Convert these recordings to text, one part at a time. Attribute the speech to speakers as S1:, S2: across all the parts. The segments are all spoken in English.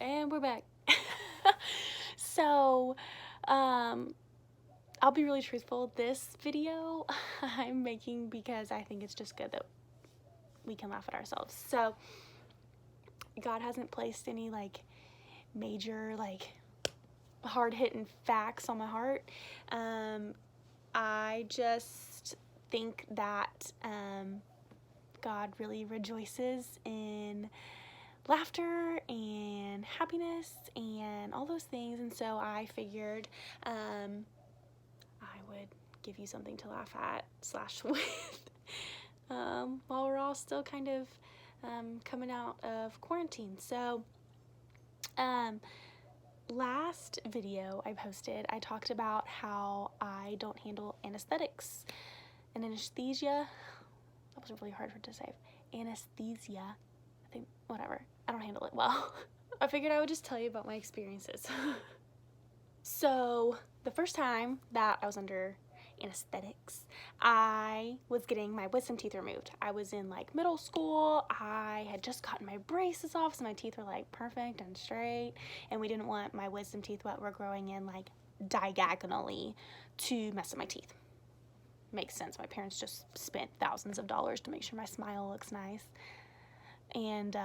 S1: And we're back. So, I'll be really truthful. This video I'm making because I think it's just good that we can laugh at ourselves. So, God hasn't placed any like major like hard-hitting facts on my heart. I just think that God really rejoices in laughter and happiness and all those things, and so I figured I would give you something to laugh at / with while we're all still kind of coming out of quarantine. So last video I posted, I talked about how I don't handle anesthetics and anesthesia. That was really hard to say. Anesthesia, I think, whatever. I don't handle it well. I figured I would just tell you about my experiences. So the first time that I was under anesthetics, I was getting my wisdom teeth removed. I was in like middle school. I had just gotten my braces off, so my teeth were like perfect and straight, and we didn't want my wisdom teeth that were growing in like diagonally to mess up my teeth. Makes sense. My parents just spent thousands of dollars to make sure my smile looks nice, and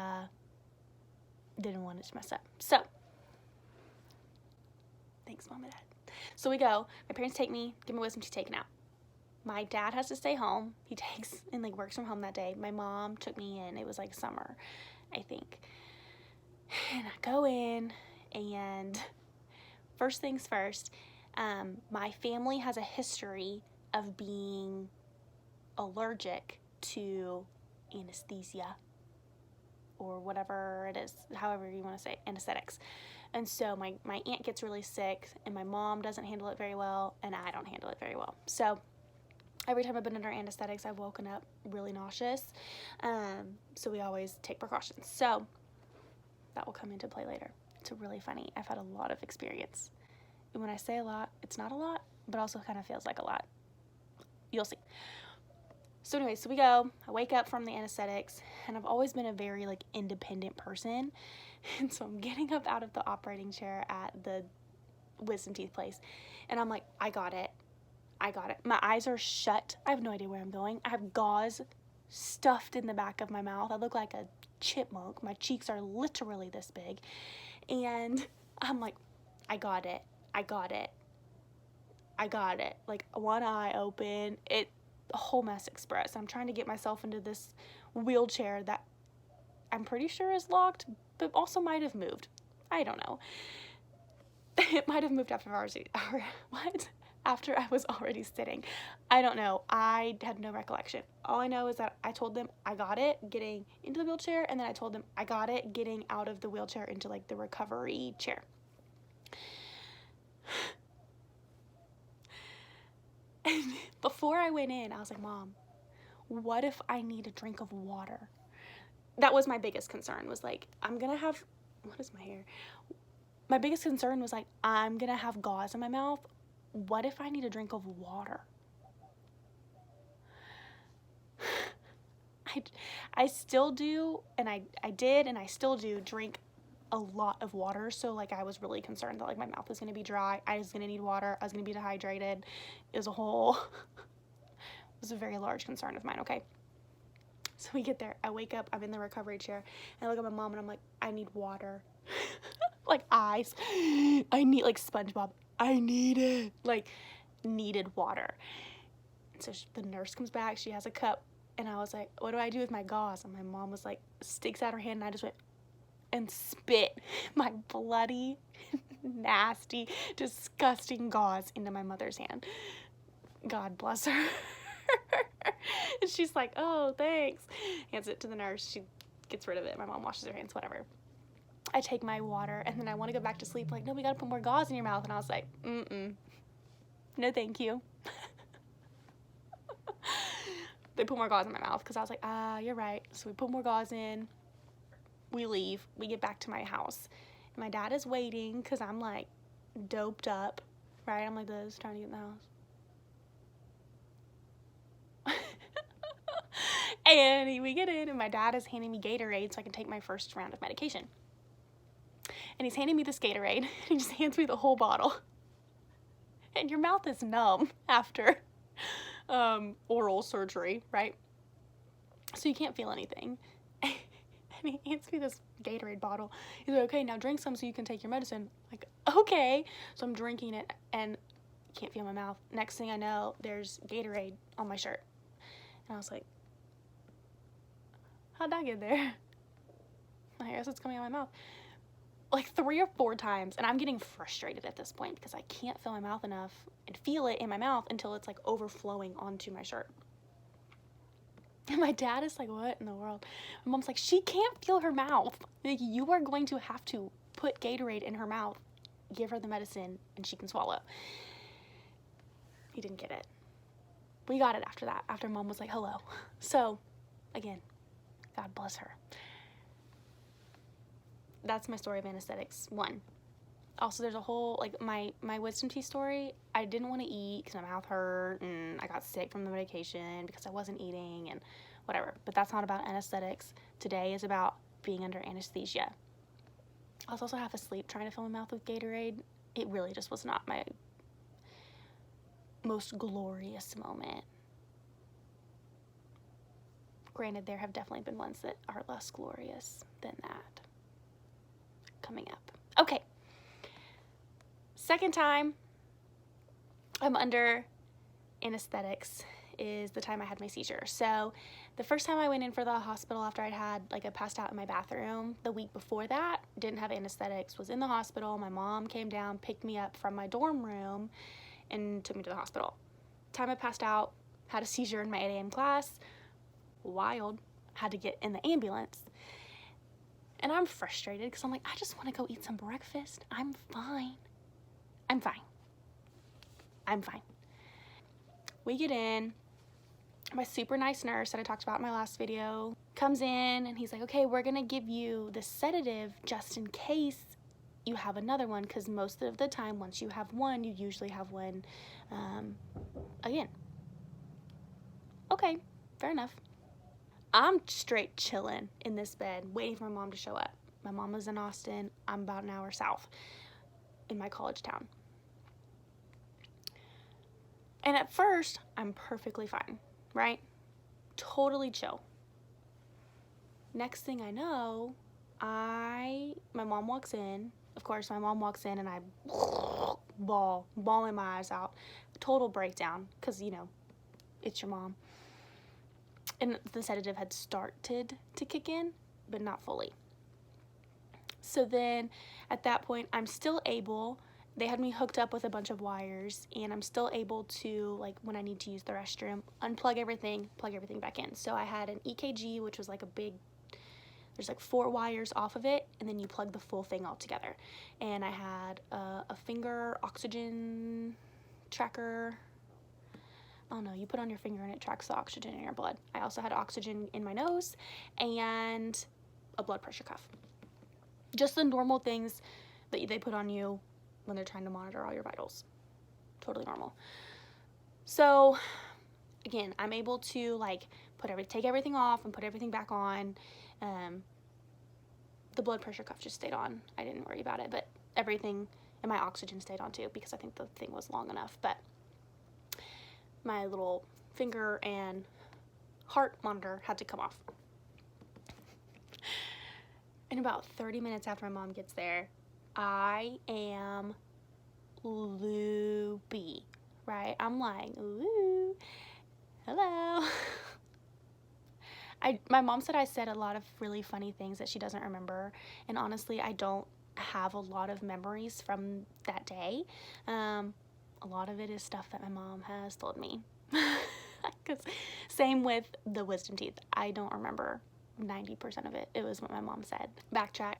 S1: didn't want it to mess up. So thanks, Mom and Dad. So we go. My parents take me, get my wisdom teeth taken out. My dad has to stay home. He takes and like works from home that day. My mom took me in. It was like summer, I think. And I go in, and first things first, my family has a history of being allergic to anesthesia or whatever it is, however you want to say, anesthetics. And so my aunt gets really sick, and my mom doesn't handle it very well, and I don't handle it very well. So every time I've been under anesthetics, I've woken up really nauseous. So we always take precautions. So that will come into play later. It's really funny. I've had a lot of experience. And when I say a lot, it's not a lot, but also kind of feels like a lot. You'll see. So anyway, so we go. I wake up from the anesthetics, and I've always been a very like independent person. And so I'm getting up out of the operating chair at the wisdom teeth place, and I'm like, I got it. My eyes are shut. I have no idea where I'm going. I have gauze stuffed in the back of my mouth. I look like a chipmunk. My cheeks are literally this big. And I'm like, I got it. Like one eye open. A whole mess express. I'm trying to get myself into this wheelchair that I'm pretty sure is locked, but also might have moved. I don't know. It might have moved after after I was already sitting. I don't know. I had no recollection. All I know is that I told them I got it getting into the wheelchair, and then I told them I got it getting out of the wheelchair into like the recovery chair. And before I went in, I was like, Mom, what if I need a drink of water? That was my biggest concern, was like, I'm gonna have, what is my hair? My biggest concern was like, I'm gonna have gauze in my mouth. What if I need a drink of water? I still do, and I did, and I still do drink a lot of water. So like I was really concerned that like my mouth was gonna be dry. I was gonna need water. I was gonna be dehydrated. It was a very large concern of mine. Okay. So we get there. I wake up. I'm in the recovery chair, and I look at my mom, and I'm like, I need water. Like eyes. I need like SpongeBob. I need it. Like needed water. And so the nurse comes back. She has a cup, and I was like, what do I do with my gauze? And my mom was like, sticks out her hand, and I just went and spit my bloody, nasty, disgusting gauze into my mother's hand. God bless her. And she's like, oh, thanks. Hands it to the nurse. She gets rid of it. My mom washes her hands, whatever. I take my water, and then I want to go back to sleep. Like, no, we got to put more gauze in your mouth. And I was like, no, thank you. They put more gauze in my mouth because I was like, you're right. So we put more gauze in. We leave. We get back to my house. And my dad is waiting because I'm like doped up, right? I'm like this, trying to get in the house. And we get in, and my dad is handing me Gatorade so I can take my first round of medication. And he's handing me this Gatorade. And he just hands me the whole bottle. And your mouth is numb after oral surgery, right? So you can't feel anything. And he hands me this Gatorade bottle. He's like, okay, now drink some so you can take your medicine. I'm like, okay. So I'm drinking it and can't feel my mouth. Next thing I know, there's Gatorade on my shirt. And I was like, how'd that get there? I guess it's coming out of my mouth. Like 3 or 4 times. And I'm getting frustrated at this point because I can't fill my mouth enough and feel it in my mouth until it's like overflowing onto my shirt. And my dad is like, what in the world? My mom's like, she can't feel her mouth. Like, you are going to have to put Gatorade in her mouth, give her the medicine, and she can swallow. He didn't get it. We got it after that, after Mom was like, hello. So, again, God bless her. That's my story of anesthetics 1. Also, there's a whole, like, my wisdom teeth story. I didn't want to eat because my mouth hurt, and I got sick from the medication because I wasn't eating, and whatever. But that's not about anesthetics. Today is about being under anesthesia. I was also half asleep trying to fill my mouth with Gatorade. It really just was not my most glorious moment. Granted, there have definitely been ones that are less glorious than that coming up. Okay. Second time I'm under anesthetics is the time I had my seizure. So the first time I went in for the hospital after I'd had, like, I passed out in my bathroom, the week before that, didn't have anesthetics, was in the hospital. My mom came down, picked me up from my dorm room, and took me to the hospital. Time I passed out, had a seizure in my 8 a.m. class. Wild. Had to get in the ambulance. And I'm frustrated because I'm like, I just want to go eat some breakfast. I'm fine. We get in. My super nice nurse that I talked about in my last video comes in and he's like, okay, we're going to give you the sedative just in case you have another one, because most of the time once you have one, you usually have one again. Okay, fair enough. I'm straight chilling in this bed waiting for my mom to show up. My mom was in Austin. I'm about an hour south in my college town. And at first, I'm perfectly fine, right? Totally chill. Next thing I know, my mom walks in. Of course, my mom walks in and I bawling my eyes out. Total breakdown, because, you know, it's your mom. And the sedative had started to kick in, but not fully. So then, at that point, I'm still able, they had me hooked up with a bunch of wires, and I'm still able to, like, when I need to use the restroom, unplug everything, plug everything back in. So I had an EKG, which was like a big, there's like 4 wires off of it, and then you plug the full thing all together. And I had a finger oxygen tracker. Oh no, you put on your finger and it tracks the oxygen in your blood. I also had oxygen in my nose and a blood pressure cuff. Just the normal things that they put on you when they're trying to monitor all your vitals. Totally normal. So again, I'm able to, like, take everything off and put everything back on. The blood pressure cuff just stayed on. I didn't worry about it, but everything, and my oxygen stayed on too, because I think the thing was long enough. But my little finger and heart monitor had to come off. And about 30 minutes after my mom gets there, I am loopy, right? I'm like, ooh, hello. My mom said I said a lot of really funny things that she doesn't remember, and honestly, I don't have a lot of memories from that day. A lot of it is stuff that my mom has told me. Because same with the wisdom teeth. I don't remember 90% of it. It was what my mom said. Backtrack.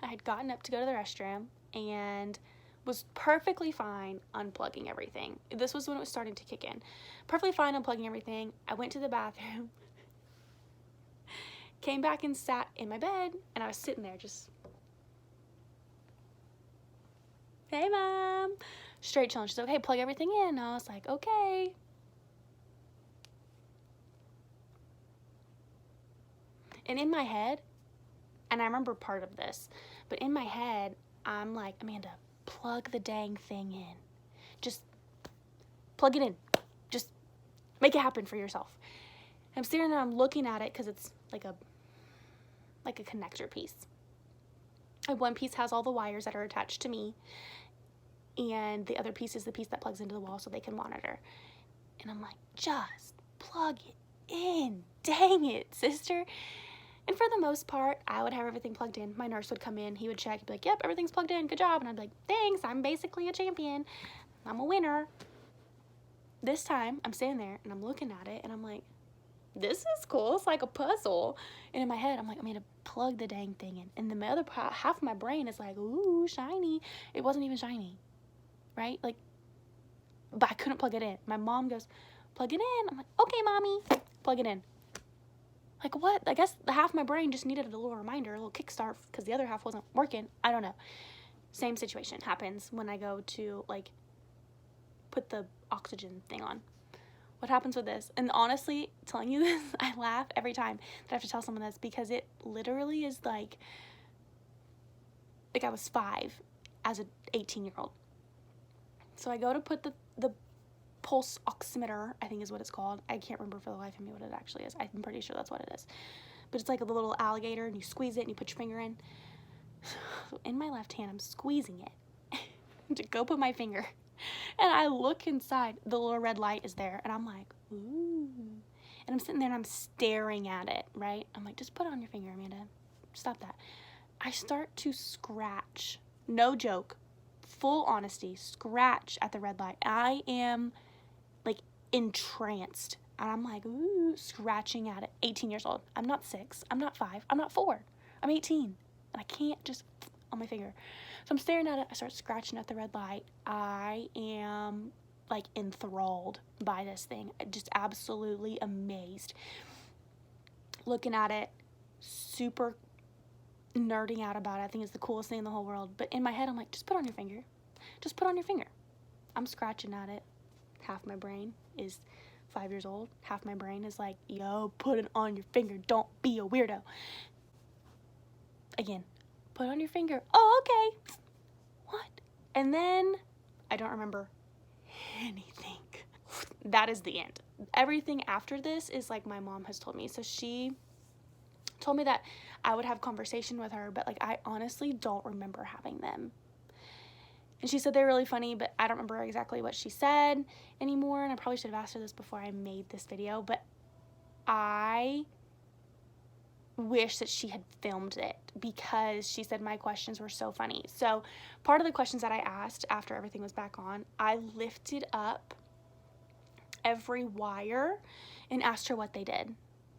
S1: I had gotten up to go to the restroom and was perfectly fine unplugging everything. This was when it was starting to kick in. Perfectly fine unplugging everything. I went to the bathroom, came back and sat in my bed, and I was sitting there just, hey mom, straight chilling. She's like, okay, plug everything in. And I was like, okay. And in my head, and I remember part of this, but in my head, I'm like, Amanda, plug the dang thing in. Just plug it in. Just make it happen for yourself. I'm sitting there, I'm looking at it because it's like a connector piece. And one piece has all the wires that are attached to me, and the other piece is the piece that plugs into the wall so they can monitor. And I'm like, just plug it in. Dang it, sister. And for the most part, I would have everything plugged in. My nurse would come in, he would check, he'd be like, yep, everything's plugged in, good job. And I'd be like, thanks, I'm basically a champion. I'm a winner. This time, I'm standing there, and I'm looking at it, and I'm like, this is cool. It's like a puzzle. And in my head, I'm like, I'm going to plug the dang thing in. And then my other half of my brain is like, ooh, shiny. It wasn't even shiny, right? Like, but I couldn't plug it in. My mom goes, plug it in. I'm like, okay, mommy, plug it in. Like, what? I guess the half of my brain just needed a little reminder, a little kickstart, because the other half wasn't working. I don't know. Same situation happens when I go to, like, put the oxygen thing on. What happens with this? And honestly, telling you this, I laugh every time that I have to tell someone this, because it literally is like I was 5 as an 18-year-old. So I go to put the pulse oximeter, I think is what it's called. I can't remember for the life of me what it actually is. I'm pretty sure that's what it is. But it's like a little alligator, and you squeeze it and you put your finger in. So in my left hand, I'm squeezing it to go put my finger. And I look inside, the little red light is there, and I'm like, ooh. And I'm sitting there and I'm staring at it, right? I'm like, just put it on your finger, Amanda. Stop that. I start to scratch. No joke. Full honesty, scratch at the red light. I am like entranced. And I'm like, ooh, scratching at it. 18 years old. I'm not 6. I'm not 5. I'm not 4. I'm 18. And I can't just on my finger. So I'm staring at it. I start scratching at the red light. I am like enthralled by this thing. Just absolutely amazed. Looking at it, super nerding out about it. I think it's the coolest thing in the whole world. But in my head, I'm like, just put it on your finger. Just put it on your finger. I'm scratching at it. Half my brain is 5 years old. Half my brain is like, yo, put it on your finger. Don't be a weirdo. Again, put it on your finger. Oh, okay. What? And then I don't remember anything. That is the end. Everything after this is like my mom has told me. So she told me that I would have conversation with her, but like I honestly don't remember having them. And she said they're really funny, but I don't remember exactly what she said anymore. And I probably should have asked her this before I made this video, but I wish that she had filmed it, because she said my questions were so funny. So part of the questions that I asked after everything was back on, I lifted up every wire and asked her what they did.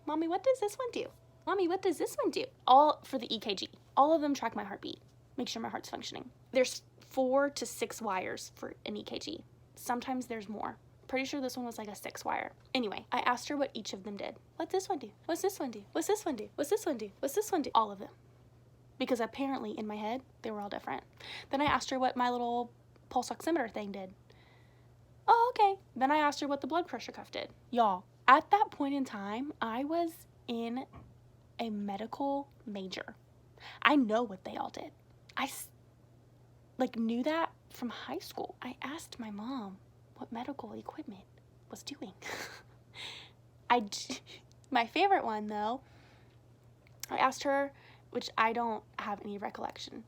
S1: Mommy, what does this one do? Mommy, what does this one do? All for the EKG. All of them track my heartbeat, make sure my heart's functioning. There's 4 to 6 wires for an EKG. Sometimes there's more. Pretty sure this one was like a 6 wire. Anyway, I asked her what each of them did. What's this one do? What's this one do? What's this one do? What's this one do? What's this one do? All of them. Because apparently in my head, they were all different. Then I asked her what my little pulse oximeter thing did. Oh, okay. Then I asked her what the blood pressure cuff did. Y'all, at that point in time, I was in a medical major. I know what they all did. I knew that from high school. I asked my mom what medical equipment was doing. My favorite one, though, I asked her, which I don't have any recollection.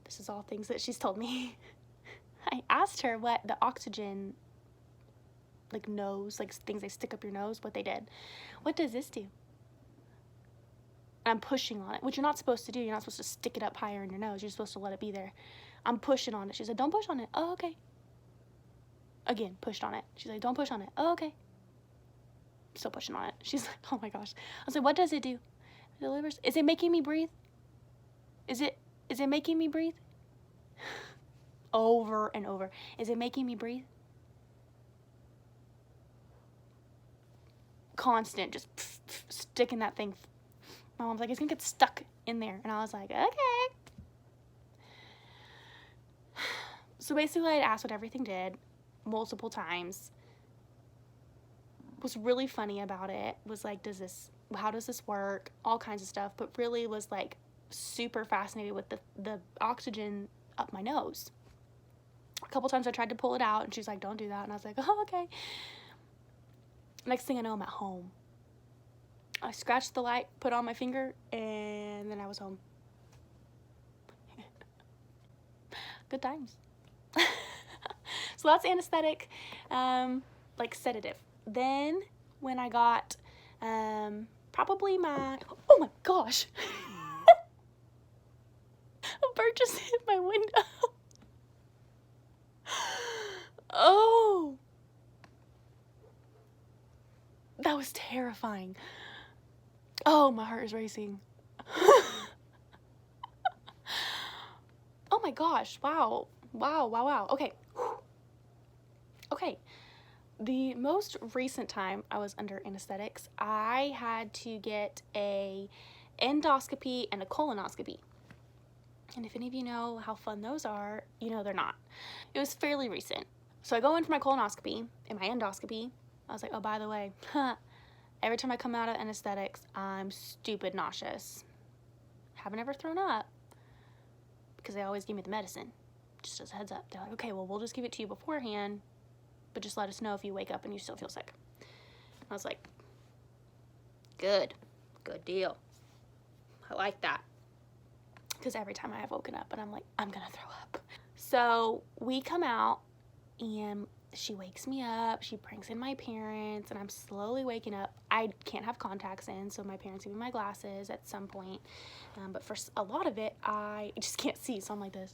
S1: This is all things that she's told me. I asked her what the oxygen, nose, things they stick up your nose, what they did. What does this do? I'm pushing on it, which you're not supposed to do. You're not supposed to stick it up higher in your nose. You're supposed to let it be there. I'm pushing on it. She said, don't push on it. Oh, okay. Again, pushed on it. She's like, don't push on it. Oh, okay. Still pushing on it. She's like, oh my gosh. I was like, what does it do? It delivers. Is it making me breathe? Is it making me breathe? Over and over. Is it making me breathe? Constant, just sticking that thing. My mom's like, it's gonna get stuck in there. And I was like, okay. So basically, I'd asked what everything did multiple times. What's really funny about it was like, how does this work? All kinds of stuff, but really was like super fascinated with the oxygen up my nose. A couple times I tried to pull it out, and she's like, don't do that. And I was like, oh, okay. Next thing I know, I'm at home. I scratched the light, put on my finger, and then I was home. Good times. So that's anesthetic, like sedative. Then when I got probably oh my gosh, a bird just hit my window. Oh, that was terrifying. Oh, my heart is racing. Oh my gosh, wow. Okay. Okay. The most recent time I was under anesthetics, I had to get a endoscopy and a colonoscopy. And if any of you know how fun those are, you know they're not. It was fairly recent. So I go in for my colonoscopy and my endoscopy. I was like, oh, by the way, every time I come out of anesthetics, I'm stupid nauseous. Haven't ever thrown up because they always give me the medicine. Just as a heads up. They're like, okay, well, we'll just give it to you beforehand, but just let us know if you wake up and you still feel sick. I was like, good deal. I like that. Because every time I have woken up and I'm like, I'm gonna throw up. So we come out and she wakes me up, she brings in my parents, and I'm slowly waking up. I can't have contacts in, so my parents give me my glasses at some point. But for a lot of it, I just can't see, so I'm like this.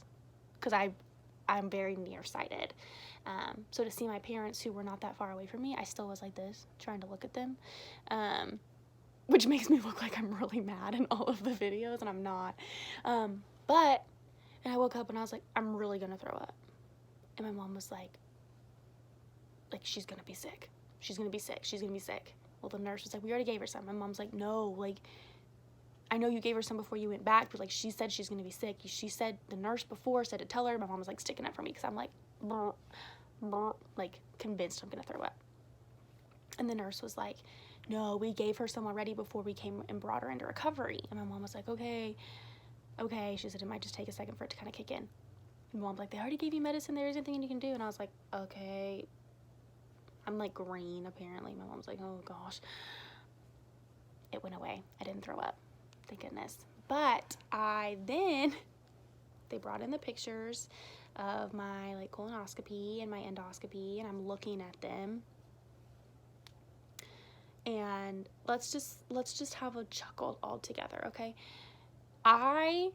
S1: Because I'm very nearsighted. So to see my parents who were not that far away from me, I still was like this, trying to look at them. Which makes me look like I'm really mad in all of the videos, and I'm not. But and I woke up and I was like, I'm really gonna throw up. And my mom was like, she's gonna be sick. She's gonna be sick. She's gonna be sick. Well, the nurse was like, we already gave her some. My mom's like, no, like, I know you gave her some before you went back, but like, she said she's gonna be sick. She said, the nurse before said to tell her. My mom was like sticking up for me because I'm like, brr, brr, like convinced I'm gonna throw up. And the nurse was like, no, we gave her some already before we came and brought her into recovery. And my mom was like, okay. She said it might just take a second for it to kind of kick in. And my mom's like, they already gave you medicine. There isn't anything you can do. And I was like, okay. I'm like green, apparently. My mom's like, oh gosh. It went away. I didn't throw up. Thank goodness. But they brought in the pictures of my like colonoscopy and my endoscopy, and I'm looking at them. And let's just have a chuckle all together, okay? I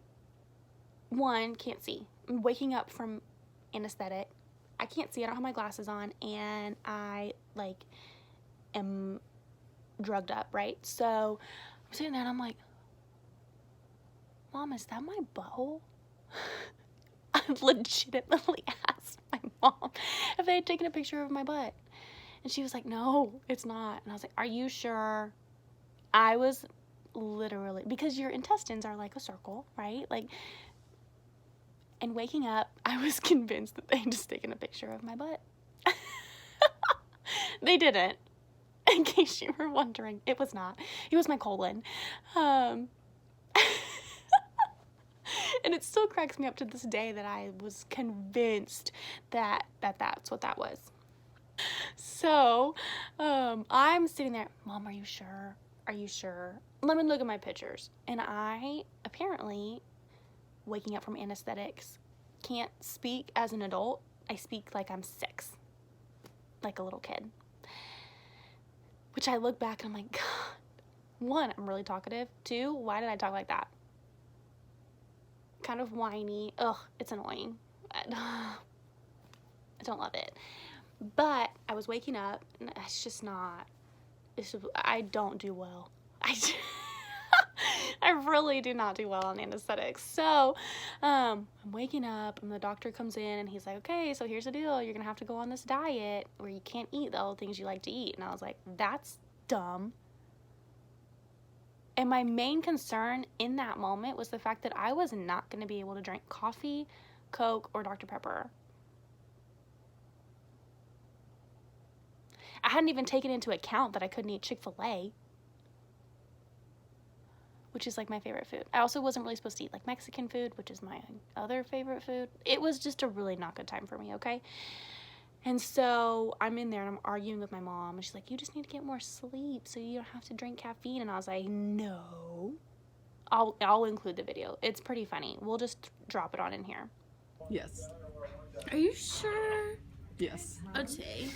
S1: can't see. I'm waking up from anesthetic. I can't see. I don't have my glasses on, and I like am drugged up, right? So I'm sitting there and I'm like, Mom, is that my butthole? I legitimately asked my mom if they had taken a picture of my butt. And she was like, no, it's not. And I was like, are you sure? I was literally, because your intestines are like a circle, right? Like, and waking up, I was convinced that they had just taken a picture of my butt. They didn't. In case you were wondering, it was not. It was my colon. And it still cracks me up to this day that I was convinced that that's what that was. So, I'm sitting there, Mom, are you sure? Are you sure? Let me look at my pictures. And I, apparently, waking up from anesthetics, can't speak as an adult. I speak like I'm 6, like a little kid. Which I look back and I'm like, God, 1, I'm really talkative. 2, why did I talk like that? Kind of whiny. Ugh, it's annoying. I don't love it. But I was waking up, and it's just not, I don't do well. I really do not do well on anesthetics. So, I'm waking up, and the doctor comes in, and he's like, okay, so here's the deal. You're going to have to go on this diet where you can't eat the old things you like to eat. And I was like, that's dumb. And my main concern in that moment was the fact that I was not going to be able to drink coffee, Coke, or Dr. Pepper. I hadn't even taken into account that I couldn't eat Chick-fil-A. which is like my favorite food. I also wasn't really supposed to eat like Mexican food, which is my other favorite food. It was just a really not good time for me, okay? And so I'm in there and I'm arguing with my mom, and she's like, you just need to get more sleep so you don't have to drink caffeine. And I was like, no. I'll include the video. It's pretty funny. We'll just drop it on in here.
S2: Yes.
S3: Are you sure?
S2: Yes.
S3: Okay.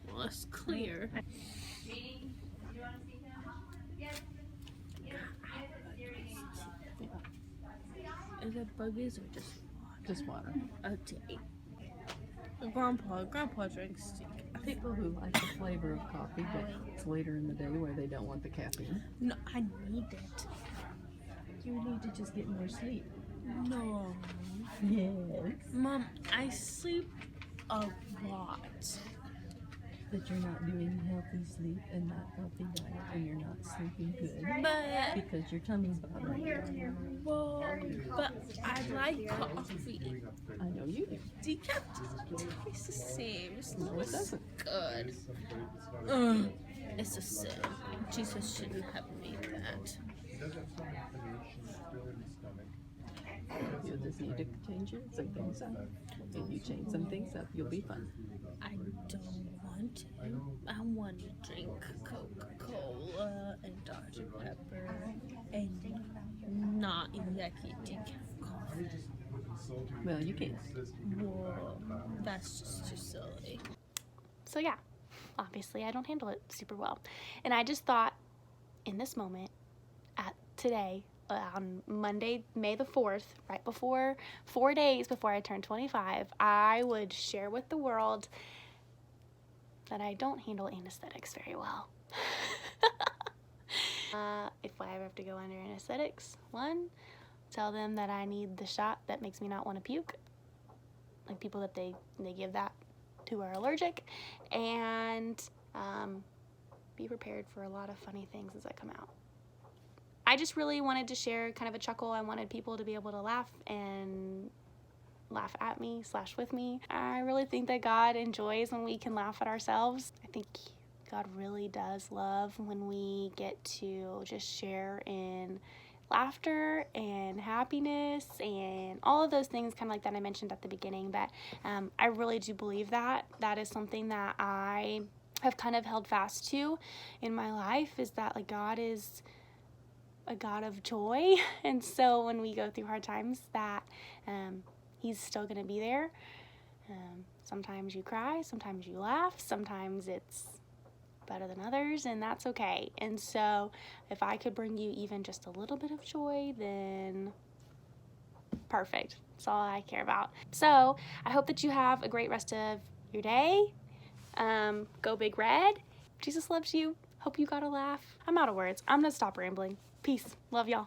S3: Well, it's clear. Is it buggies or
S2: Just water.
S3: okay? Grandpa drinks tea.
S2: People who like the flavor of coffee, but it's later in the day where they don't want the caffeine.
S3: No, I need it.
S2: You need to just get more sleep.
S3: No.
S2: Yes.
S3: Mom, I sleep a lot.
S2: That you're not doing healthy sleep and not healthy diet, and you're not sleeping good
S3: But,
S2: because your tummy's bothering you.
S3: well, but I like coffee.
S2: I know you do.
S3: Decaf doesn't taste the same. It's
S2: No, it doesn't.
S3: good. It's a sin. Jesus shouldn't have made that.
S2: You'll just need to change some things up. If you change some things up, you'll be fine.
S3: I don't want to. I want to drink Coca-Cola and Dr. Pepper and not yucky decaf coffee.
S2: Well, you can.
S3: Well, that's just too silly.
S1: So yeah, obviously I don't handle it super well. And I just thought in this moment, today, on Monday, May the 4th, right before, 4 days before I turned 25, I would share with the world that I don't handle anesthetics very well. If I ever have to go under anesthetics, one, tell them that I need the shot that makes me not want to puke, like people that they give that who are allergic, and be prepared for a lot of funny things as I come out. I just really wanted to share kind of a chuckle. I wanted people to be able to laugh and laugh at me / with me. I really think that God enjoys when we can laugh at ourselves. I think God really does love when we get to just share in laughter and happiness and all of those things kind of like that I mentioned at the beginning. But I really do believe that. That is something that I have kind of held fast to in my life, is that like God is a God of joy, and so when we go through hard times, that he's still going to be there. Sometimes you cry, sometimes you laugh, sometimes it's better than others, and that's okay. And so if I could bring you even just a little bit of joy, then perfect. That's all I care about. So I hope that you have a great rest of your day. Go Big Red. Jesus loves you. Hope you got a laugh. I'm out of words. I'm gonna stop rambling. Peace. Love y'all.